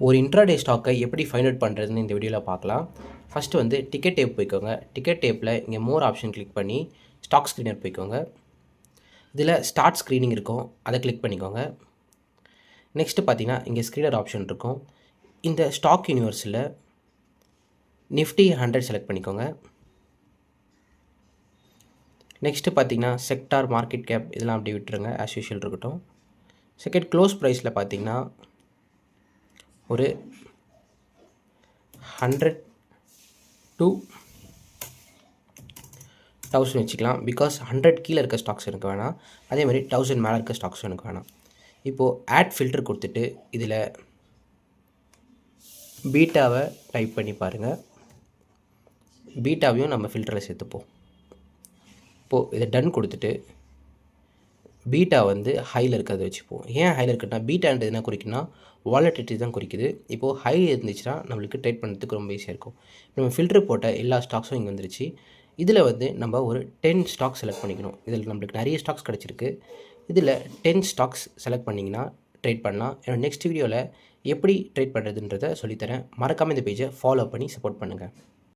ஒரு இன்ட்ராடே ஸ்டாக்கை எப்படி ஃபைண்ட் அவுட் பண்ணுறதுன்னு இந்த வீடியோவில் பார்க்கலாம். ஃபஸ்ட்டு வந்து டிக்கெட் டேப் போய்க்கோங்க. டிக்கெட் டேப்பில் இங்கே மோர் ஆப்ஷன் கிளிக் பண்ணி ஸ்டாக் ஸ்க்ரீனர் போய்க்கோங்க. இதில் ஸ்டார்ட் ஸ்க்ரீனிங் இருக்கும், அதை கிளிக் பண்ணிக்கோங்க. நெக்ஸ்ட்டு பார்த்தீங்கன்னா இங்கே ஸ்க்ரீனர் ஆப்ஷன் இருக்கும். இந்த ஸ்டாக் யூனிவர்ஸில் நிஃப்டி 100 செலக்ட் பண்ணிக்கோங்க. நெக்ஸ்ட்டு பார்த்தீங்கன்னா செக்டார், மார்க்கெட் கேப் இதெல்லாம் அப்படி விட்டுருங்க, ஆஸ் யூஷுவல் இருக்கட்டும். செகண்ட் க்ளோஸ் ப்ரைஸில் பார்த்தீங்கன்னா ஒரு 100 to 1000 வச்சுக்கலாம். பிகாஸ் 100 கீழே இருக்க ஸ்டாக்ஸ் எனக்கு வேணாம், அதே மாதிரி 1000 மேலே இருக்க ஸ்டாக்ஸும் எனக்கு வேணாம். இப்போது ஆட் ஃபில்டர் கொடுத்துட்டு இதில் பீட்டாவை டைப் பண்ணி பாருங்கள். பீட்டாவையும் நம்ம ஃபில்டரில் சேர்த்துப்போம். இப்போது இதை டன் கொடுத்துட்டு பீட்டா வந்து ஹையில் இருக்கிறத வச்சுப்போம். ஏன் ஹையில் இருக்குன்னா பீட்டான்றது என்ன குறிக்குன்னா வாலட்டிலிட்டி தான் குறிக்குது. இப்போது ஹை இருந்துச்சுன்னா நம்மளுக்கு ட்ரேட் பண்ணுறதுக்கு ரொம்ப ஈஸியாக இருக்கும். நம்ம ஃபில்டர் போட்ட எல்லா ஸ்டாக்ஸும் இங்கே வந்துருச்சு. இதில் வந்து நம்ம ஒரு 10 ஸ்டாக்ஸ் செலக்ட் பண்ணிக்கணும். இதில் நம்மளுக்கு நிறைய ஸ்டாக்ஸ் கிடச்சிருக்கு. இதில் 10 ஸ்டாக்ஸ் செலக்ட் பண்ணிங்கன்னா ட்ரேட் பண்ணலாம். என்னோட நெக்ஸ்ட் வீடியோவில் எப்படி ட்ரேட் பண்ணுறதுன்றதை சொல்லித்தரேன். மறக்காமல் இந்த பேஜை ஃபாலோ பண்ணி சப்போர்ட் பண்ணுங்கள்.